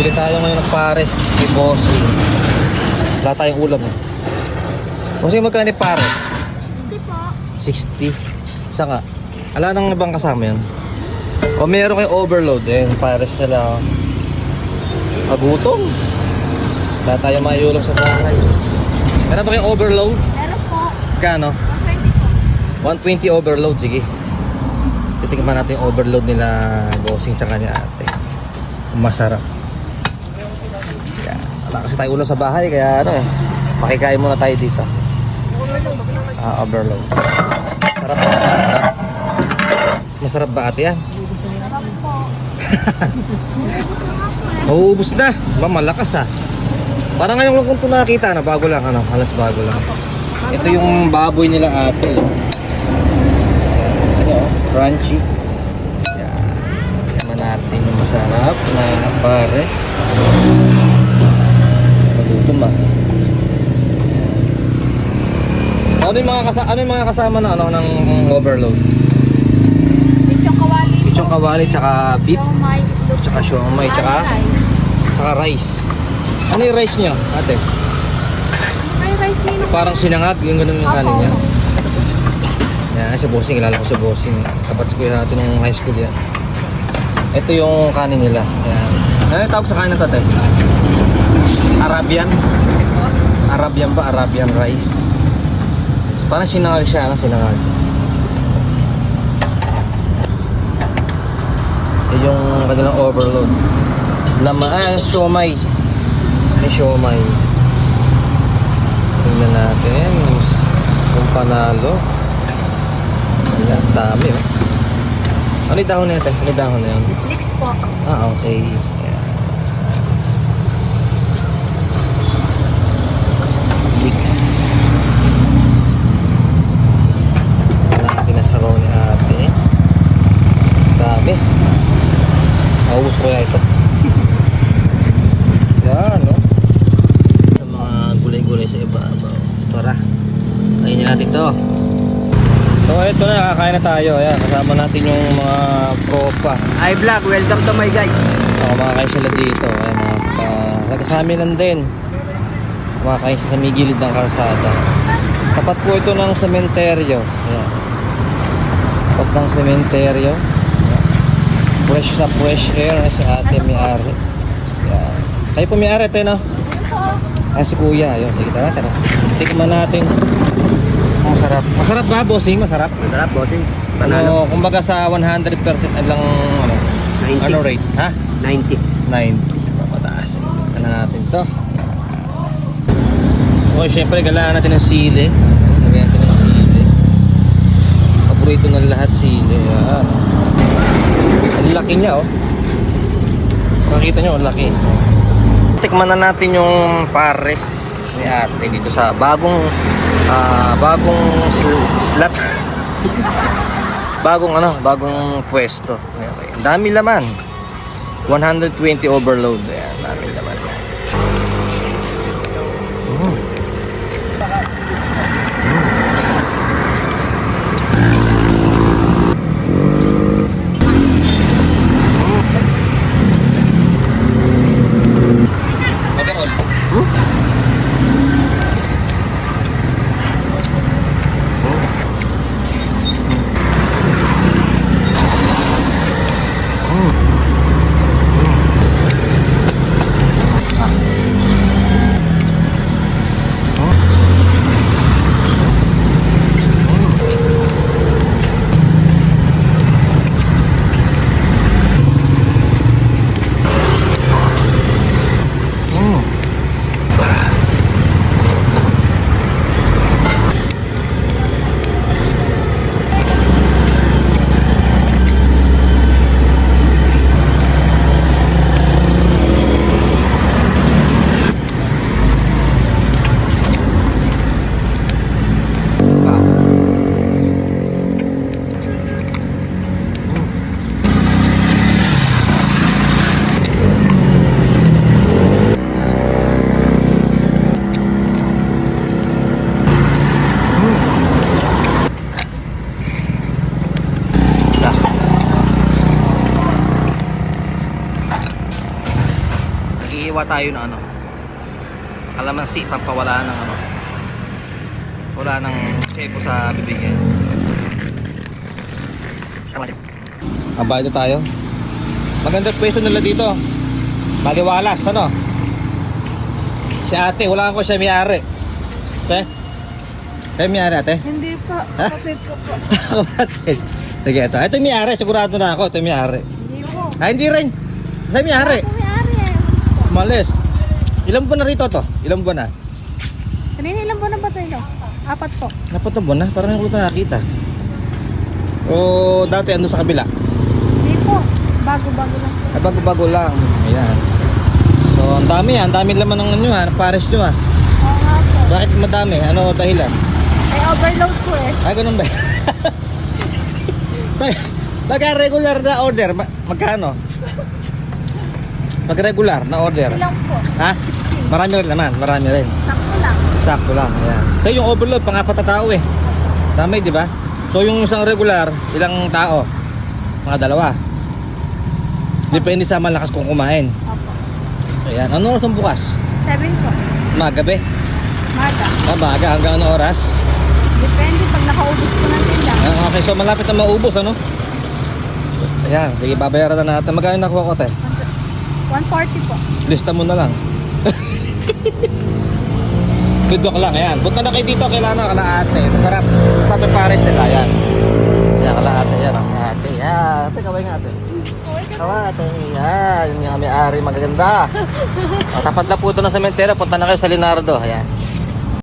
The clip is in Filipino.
Bili tayo ngayon ng pares kay Bossing. Wala tayong ulam eh. Bossing, magkano yung pares? 60 po. 60. Isa nga. Ala nang ibang kasama yan. O meron kayo overload eh. Pares nila. Magutom. Wala tayo may ulam sa bahay. Meron ba kayo overload? Meron po. Kano? 120 po. 120 overload. Sige. Titingnan natin yung overload nila Bossing tsaka ni ate. Masarap. Kaya, wala kasi tayo ulam sa bahay. Kaya ano eh. Makikain muna tayo dito. Overload. Sarap ba? Sarap. Masarap ba ate yan? Sarap po. Mauubos na. Ba, malakas ah. Parang ngayon lang kung ito nakita na bago lang ano. Halos bago lang. Ito yung baboy nila ate. Ano, crunchy. Yan. Tignan natin yung masarap na pares. Magutom ah. Ano yung mga kasama na ano ng overload? Lechong kawali po. Lechong kawali tsaka beef, Siomay, itlog. tsaka siomay, tsaka rice. rice. Ano yung rice nyo, ate? May rice nino. Parang sinangag, yung ganun yung kanin niya. Opo. Yan, sa Bossing, kilala ko sa Bossing. Kapats ko yung ate nung high school yan. Ito yung kanin nila. Yan. Ano yung tawag sa kanin na ito, ate? Arabian? Arabian ba? Arabian rice. Parang sinangag siya, ano? Sinangag. Yung kanilang overload. Siomay. May siomay. Tingnan natin kung panalo. Ayan, dami oh. Ano yung dahon na yun? Ano yung dahon na yun? Mix po. Okay. Ayan. Mix. Wala pinasabaw ni ate. Dami. Maubos ko kaya ito. Yan, no? Sa mga gulay-gulay sa ibabaw. Tara. Kainin natin to. So, ito na. Kakain na tayo. Ayan, kasama natin yung mga propa. Hi vlog, welcome to my guys. Kumakain sila dito. Ayan, kasama lang din. Kumakain sa may gilid ng karsada. Tapat po ito ng sementeryo. Ayan. Tapat ng sementeryo. Fresh na fresh air na si ate may-ari. Ayan. Kayo po may-ari, ate, no? Si kuya. Ayun, sige, tara. Tikman natin. Masarap. Masarap ba, Bossing? Masarap? Masarap, bossing. Ano, kumbaga sa 100% lang, ano, 90. ano rate? Ha? 90. 9. Mataas. Kala natin to. Okay, syempre, galaan natin ng sili. Lagyan natin ng sili. Paborito ng lahat, sili. Ayan. Ang laki niya, oh. Nakita nyo, ang laki. Tikman na natin yung pares ni ate dito sa bagong slot. bagong pwesto. Okay. Ang dami laman. 120 overload. Ayan, dami laman. Ihiwa tayo ng ano, kalamansi, pampawala ng ano, wala ng sebo sa bibig yan. Abay ito tayo. Maganda pwesto nila dito. Maliwalas, ano? Si ate, wala ko siya may-ari. Te? Te may-ari ate? Hindi po. Kapit ko po. Kapatid. Sige, ito. Ito yung may-ari, sigurado na ako. Ito yung may-ari. Hindi po. Ay, hindi rin. Ito yung may-ari. Ako may-ari eh. Umalis po. Malis. Ilang buwan na rito to? Ilang buwan na? Kanina ilang buwan na ba tayo? 4 po. Napatong buwan na? Parang hindi ko ito nakakita. O dati ando sa kabila? Hindi po. Bago-bago lang po. Ay, bago-bago lang. Ayan. So, ang dami ah. Ang dami laman ng ano ah. Pares nyo ah. Oo nga po. Bakit madami? Ano dahilan? Ay, overload po eh. Ah, ganun ba? Pagka regular na order, magkano? Pag regular na order. Ilang po. Ha? 16. Marami rin naman, marami rin. Sakto lang. Sakto lang, ayan. So yung overload, pang-apat na tao eh. Tama di ba? So yung isang regular, ilang tao? Mga 2. Depende sa malakas kung kumain. Opo. Ayan, ano oras ang bukas? 7 po. Magabi? Maga. Maga, hanggang ano oras? Depende pag nakaubos po ng tinda. Ah, okay, so malapit na maubos, ano? Ayan, sige, babayaran na natin. Magkano nakuha ko, te? 140 po. Lista mo na lang. Good luck lang, ayan. Punta na kayo dito, kailangan kalaate. Masarap. Sabi pares nila, ayan. Ayan, kalaate, ayan. Sa ate, ayan. Ate, kaway nga ate. Kaway ate, ayan. Yung may-ari, magaganda. O, tapat na po ito ng sementeryo. Punta na kayo sa Leonardo, ayan.